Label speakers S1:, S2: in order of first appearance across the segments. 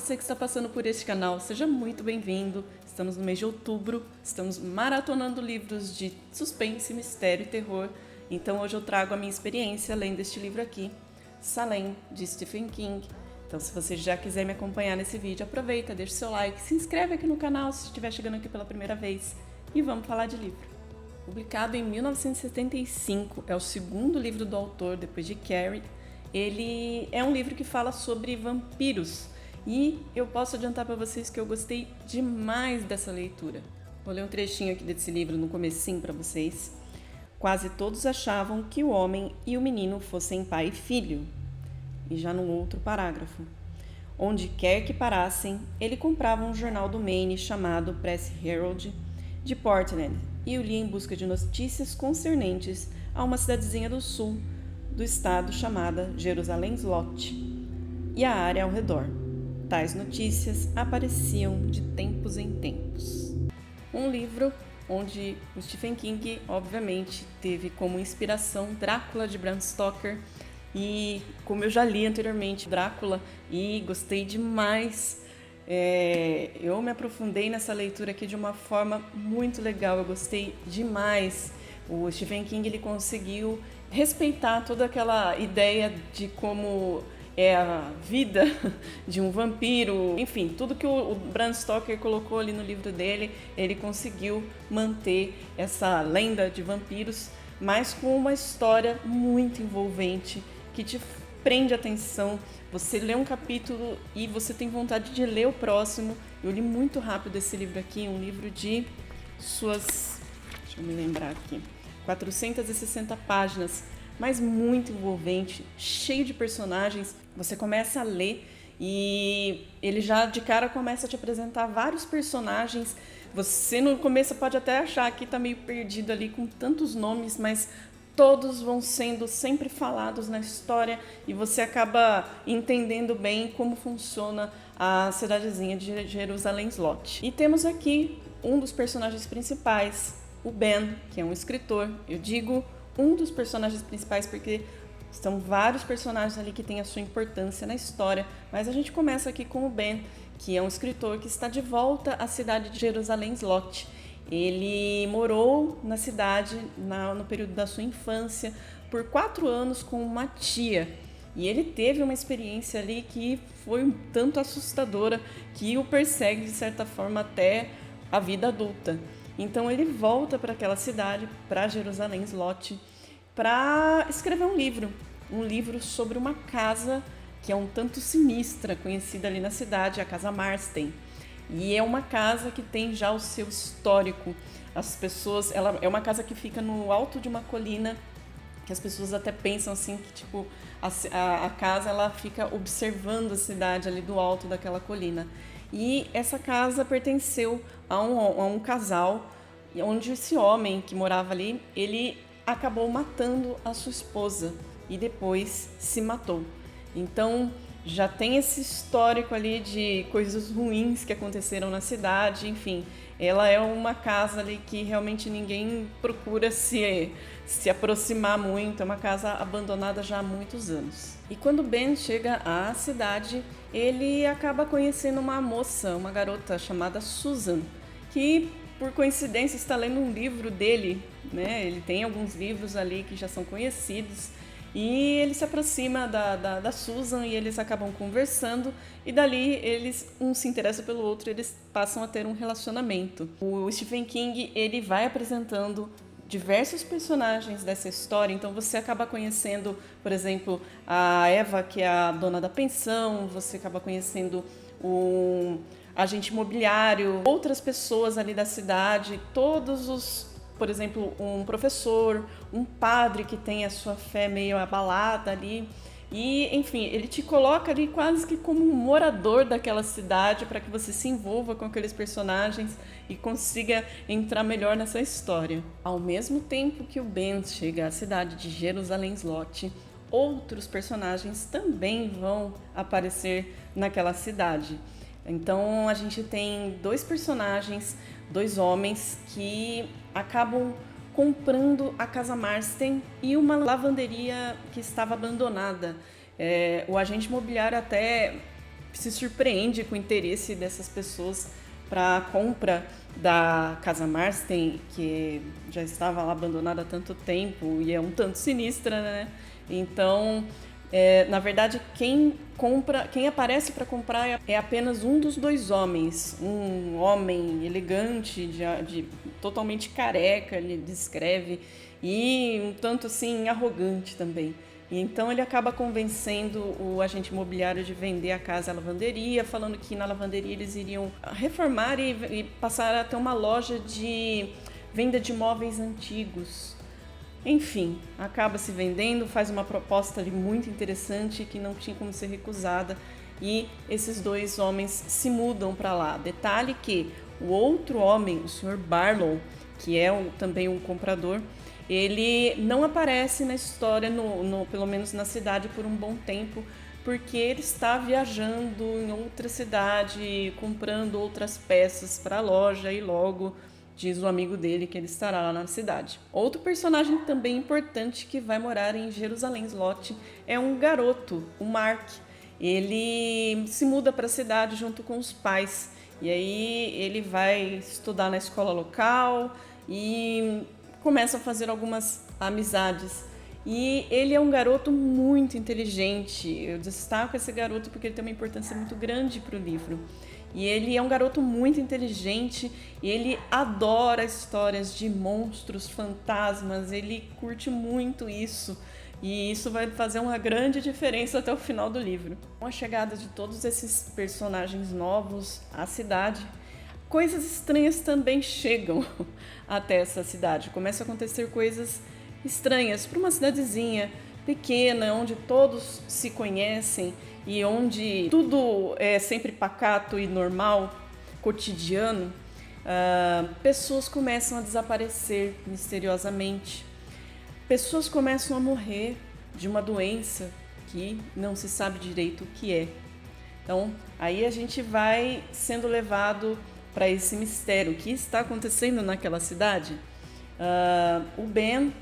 S1: você que está passando por este canal, seja muito bem-vindo. Estamos no mês de outubro, estamos maratonando livros de suspense, mistério e terror. Então hoje eu trago a minha experiência lendo este livro aqui, Salem, de Stephen King. Então se você já quiser me acompanhar nesse vídeo, aproveita, deixa o seu like, se inscreve aqui no canal se estiver chegando aqui pela primeira vez e vamos falar de livro. Publicado em 1975, é o segundo livro do autor, depois de Carrie. Ele é um livro que fala sobre vampiros e eu posso adiantar para vocês que eu gostei demais dessa leitura. Vou ler um trechinho aqui desse livro no comecinho para vocês. Quase todos achavam que o homem e o menino fossem pai e filho. E já num outro parágrafo. Onde quer que parassem, ele comprava um jornal do Maine chamado Press Herald de Portland e o lia em busca de notícias concernentes a uma cidadezinha do sul do estado chamada Jerusalém Slot e a área ao redor. Tais notícias apareciam de tempos em tempos. Um livro onde o Stephen King, obviamente, teve como inspiração Drácula de Bram Stoker e, como eu já li anteriormente, Drácula e gostei demais. Eu me aprofundei nessa leitura aqui de uma forma muito legal, eu gostei demais. O Stephen King ele conseguiu respeitar toda aquela ideia de como é a vida de um vampiro, enfim, tudo que o Bram Stoker colocou ali no livro dele, ele conseguiu manter essa lenda de vampiros, mas com uma história muito envolvente, que te prende a atenção. Você lê um capítulo e você tem vontade de ler o próximo. Eu li muito rápido esse livro aqui, um livro de deixa eu me lembrar aqui, 460 páginas, mas muito envolvente, cheio de personagens. Você começa a ler e ele já de cara começa a te apresentar vários personagens. Você no começo pode até achar que está meio perdido ali com tantos nomes, mas todos vão sendo sempre falados na história e você acaba entendendo bem como funciona a cidadezinha de Jerusalém Slot. E temos aqui um dos personagens principais, o Ben, que é um escritor. Eu digo um dos personagens principais porque são vários personagens ali que têm a sua importância na história, mas a gente começa aqui com o Ben, que é um escritor que está de volta à cidade de Jerusalém Slot. Ele morou na cidade no período da sua infância por 4 anos com uma tia. E ele teve uma experiência ali que foi um tanto assustadora, que o persegue de certa forma até a vida adulta. Então ele volta para aquela cidade, para Jerusalém Slot, para escrever um livro sobre uma casa que é um tanto sinistra, conhecida ali na cidade, a Casa Marsden. E é uma casa que tem já o seu histórico. As pessoas, ela é uma casa que fica no alto de uma colina, que as pessoas até pensam assim que tipo a casa ela fica observando a cidade ali do alto daquela colina. E essa casa pertenceu a um casal, onde esse homem que morava ali, ele acabou matando a sua esposa e depois se matou. Então já tem esse histórico ali de coisas ruins que aconteceram na cidade, enfim. Ela é uma casa ali que realmente ninguém procura se aproximar muito, é uma casa abandonada já há muitos anos. E quando Ben chega à cidade, ele acaba conhecendo uma moça, uma garota chamada Susan, que por coincidência está lendo um livro dele, né? Ele tem alguns livros ali que já são conhecidos. E ele se aproxima da Susan e eles acabam conversando e dali um se interessa pelo outro, eles passam a ter um relacionamento. O Stephen King ele vai apresentando diversos personagens dessa história, então você acaba conhecendo, por exemplo, a Eva, que é a dona da pensão, você acaba conhecendo o agente imobiliário, outras pessoas ali da cidade, por exemplo, um professor, um padre que tem a sua fé meio abalada ali. E, enfim, ele te coloca ali quase que como um morador daquela cidade para que você se envolva com aqueles personagens e consiga entrar melhor nessa história. Ao mesmo tempo que o Ben chega à cidade de Jerusalém Slot, outros personagens também vão aparecer naquela cidade. Então a gente tem 2 personagens, 2 homens que acabam comprando a Casa Marsden e uma lavanderia que estava abandonada. O agente imobiliário até se surpreende com o interesse dessas pessoas para a compra da Casa Marsden, que já estava lá abandonada há tanto tempo e é um tanto sinistra, né? Então, na verdade, quem aparece para comprar é apenas um dos dois homens, um homem elegante, totalmente careca, ele descreve, e um tanto assim arrogante também. E então ele acaba convencendo o agente imobiliário de vender a casa à lavanderia, falando que na lavanderia eles iriam reformar e passar a ter uma loja de venda de móveis antigos. Enfim, acaba se vendendo, faz uma proposta ali muito interessante que não tinha como ser recusada, e esses dois homens se mudam para lá. Detalhe que o outro homem, o Sr. Barlow, que é também um comprador, ele não aparece na história, pelo menos na cidade, por um bom tempo, porque ele está viajando em outra cidade, comprando outras peças para a loja, e logo diz o amigo dele que ele estará lá na cidade. Outro personagem também importante que vai morar em Jerusalém Slot é um garoto, o Mark. Ele se muda para a cidade junto com os pais, e aí ele vai estudar na escola local e começa a fazer algumas amizades. E ele é um garoto muito inteligente. Eu destaco esse garoto porque ele tem uma importância muito grande para o livro. E ele é um garoto muito inteligente, e ele adora histórias de monstros, fantasmas, ele curte muito isso. E isso vai fazer uma grande diferença até o final do livro. Com a chegada de todos esses personagens novos à cidade, coisas estranhas também chegam até essa cidade. Começam a acontecer coisas estranhas para uma cidadezinha pequena, onde todos se conhecem e onde tudo é sempre pacato e normal, cotidiano. Pessoas começam a desaparecer misteriosamente. Pessoas começam a morrer de uma doença que não se sabe direito o que é. Então, aí a gente vai sendo levado para esse mistério. O que está acontecendo naquela cidade? O Ben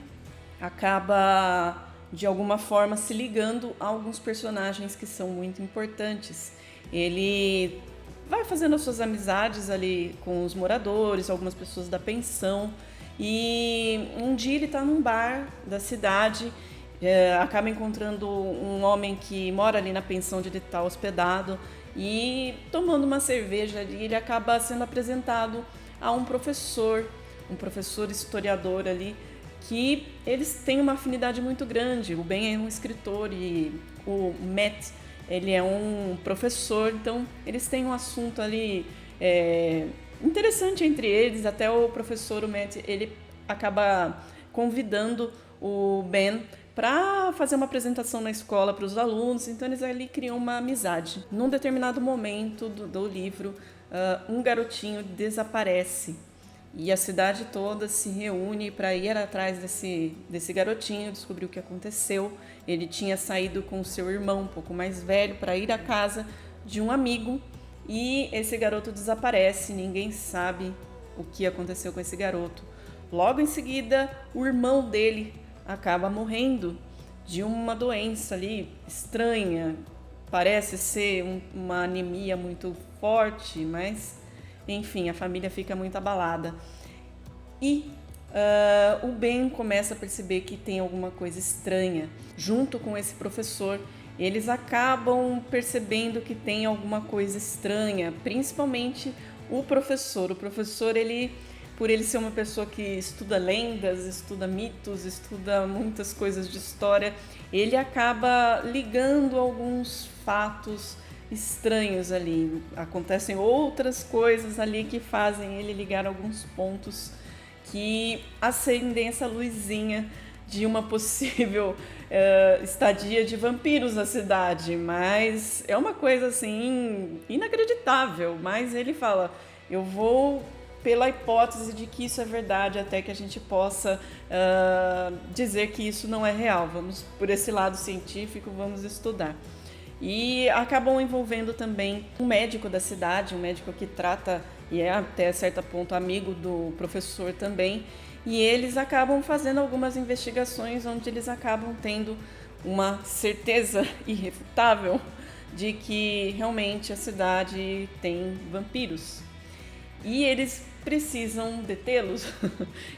S1: acaba, de alguma forma, se ligando a alguns personagens que são muito importantes. Ele vai fazendo as suas amizades ali com os moradores, algumas pessoas da pensão, e um dia ele está num bar da cidade, acaba encontrando um homem que mora ali na pensão onde ele está hospedado, e tomando uma cerveja ali, ele acaba sendo apresentado a um professor historiador ali, que eles têm uma afinidade muito grande. O Ben é um escritor e o Matt, ele é um professor, então eles têm um assunto ali interessante entre eles. Até o professor, o Matt, ele acaba convidando o Ben para fazer uma apresentação na escola para os alunos, então eles ali criam uma amizade. Num determinado momento do livro, um garotinho desaparece e a cidade toda se reúne para ir atrás desse garotinho, descobrir o que aconteceu. Ele tinha saído com o seu irmão, um pouco mais velho, para ir à casa de um amigo, e esse garoto desaparece, ninguém sabe o que aconteceu com esse garoto. Logo em seguida, o irmão dele acaba morrendo de uma doença ali estranha, parece ser uma anemia muito forte, mas enfim, a família fica muito abalada. E o Ben começa a perceber que tem alguma coisa estranha. Junto com esse professor, eles acabam percebendo que tem alguma coisa estranha, principalmente o professor. O professor, por ele ser uma pessoa que estuda lendas, estuda mitos, estuda muitas coisas de história, ele acaba ligando alguns fatos estranhos ali. Acontecem outras coisas ali que fazem ele ligar alguns pontos que acendem essa luzinha de uma possível estadia de vampiros na cidade. Mas é uma coisa assim inacreditável. Mas ele fala, eu vou pela hipótese de que isso é verdade, até que a gente possa dizer que isso não é real. Vamos por esse lado científico, vamos estudar. E acabam envolvendo também um médico da cidade, um médico que trata e é até certo ponto amigo do professor também. E eles acabam fazendo algumas investigações onde eles acabam tendo uma certeza irrefutável de que realmente a cidade tem vampiros. E eles precisam detê-los.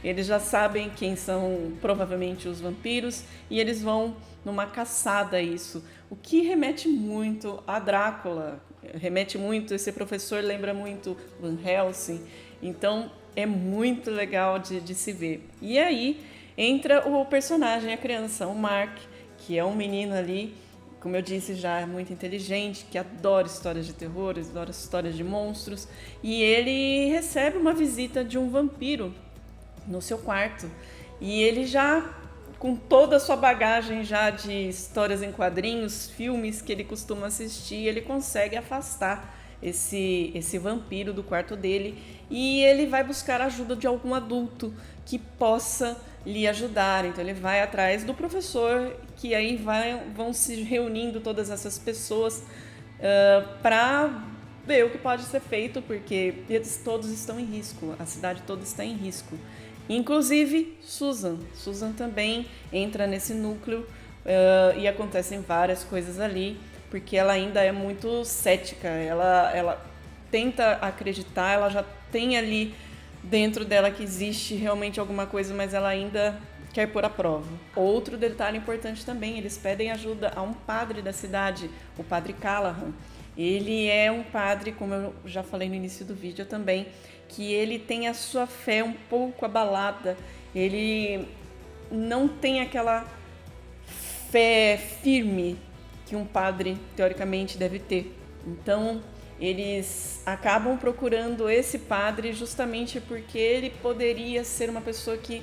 S1: Eles já sabem quem são provavelmente os vampiros e eles vão numa caçada a isso. O que remete muito a Drácula, remete muito, esse professor lembra muito Van Helsing. Então é muito legal de se ver. E aí entra o personagem, a criança, o Mark, que é um menino ali, como eu disse, já é muito inteligente, que adora histórias de terror, adora histórias de monstros. E ele recebe uma visita de um vampiro no seu quarto. E ele já, com toda a sua bagagem já de histórias em quadrinhos, filmes que ele costuma assistir, ele consegue afastar esse vampiro do quarto dele. E ele vai buscar a ajuda de algum adulto que possa lhe ajudar. Então ele vai atrás do professor, que aí vão se reunindo todas essas pessoas para ver o que pode ser feito, porque eles todos estão em risco, a cidade toda está em risco. Inclusive Susan. Susan também entra nesse núcleo e acontecem várias coisas ali, porque ela ainda é muito cética, ela tenta acreditar, ela já tem ali dentro dela que existe realmente alguma coisa, mas ela ainda quer pôr à prova. Outro detalhe importante também, eles pedem ajuda a um padre da cidade, o padre Callahan. Ele é um padre, como eu já falei no início do vídeo também, que ele tem a sua fé um pouco abalada, ele não tem aquela fé firme que um padre, teoricamente, deve ter. Então, eles acabam procurando esse padre justamente porque ele poderia ser uma pessoa que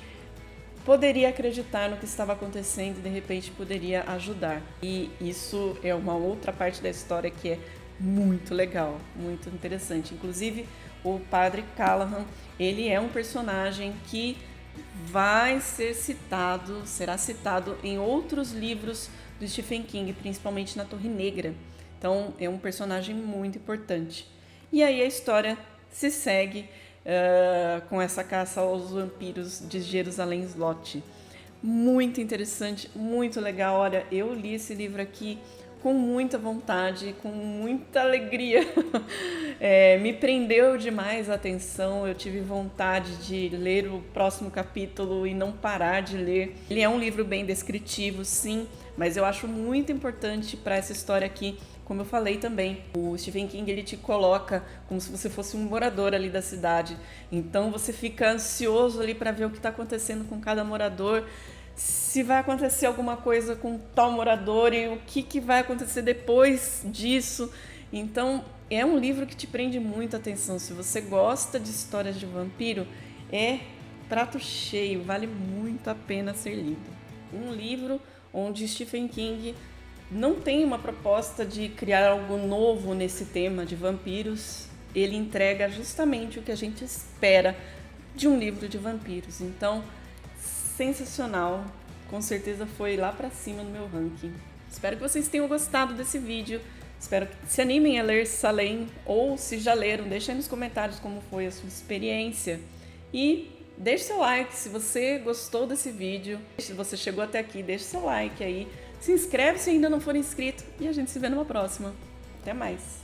S1: poderia acreditar no que estava acontecendo e de repente poderia ajudar. E isso é uma outra parte da história que é muito legal, muito interessante. Inclusive, o padre Callahan, ele é um personagem que vai ser citado, será citado em outros livros do Stephen King, principalmente na Torre Negra. Então, é um personagem muito importante. E aí a história se segue com essa caça aos vampiros de Jerusalém Slot. Muito interessante, muito legal. Olha, eu li esse livro aqui com muita vontade, com muita alegria. Me prendeu demais a atenção, eu tive vontade de ler o próximo capítulo e não parar de ler. Ele é um livro bem descritivo, sim, mas eu acho muito importante para essa história aqui. Como eu falei também, o Stephen King ele te coloca como se você fosse um morador ali da cidade. Então você fica ansioso ali para ver o que está acontecendo com cada morador, se vai acontecer alguma coisa com tal morador e o que vai acontecer depois disso. Então é um livro que te prende muita atenção. Se você gosta de histórias de vampiro, é prato cheio, vale muito a pena ser lido. Um livro onde Stephen King não tem uma proposta de criar algo novo nesse tema de vampiros, ele entrega justamente o que a gente espera de um livro de vampiros. Então, sensacional, com certeza foi lá pra cima no meu ranking. Espero que vocês tenham gostado desse vídeo, espero que se animem a ler Salem, ou se já leram, deixe aí nos comentários como foi a sua experiência. E deixe seu like se você gostou desse vídeo, se você chegou até aqui, deixe seu like aí. Se inscreve se ainda não for inscrito e a gente se vê numa próxima. Até mais!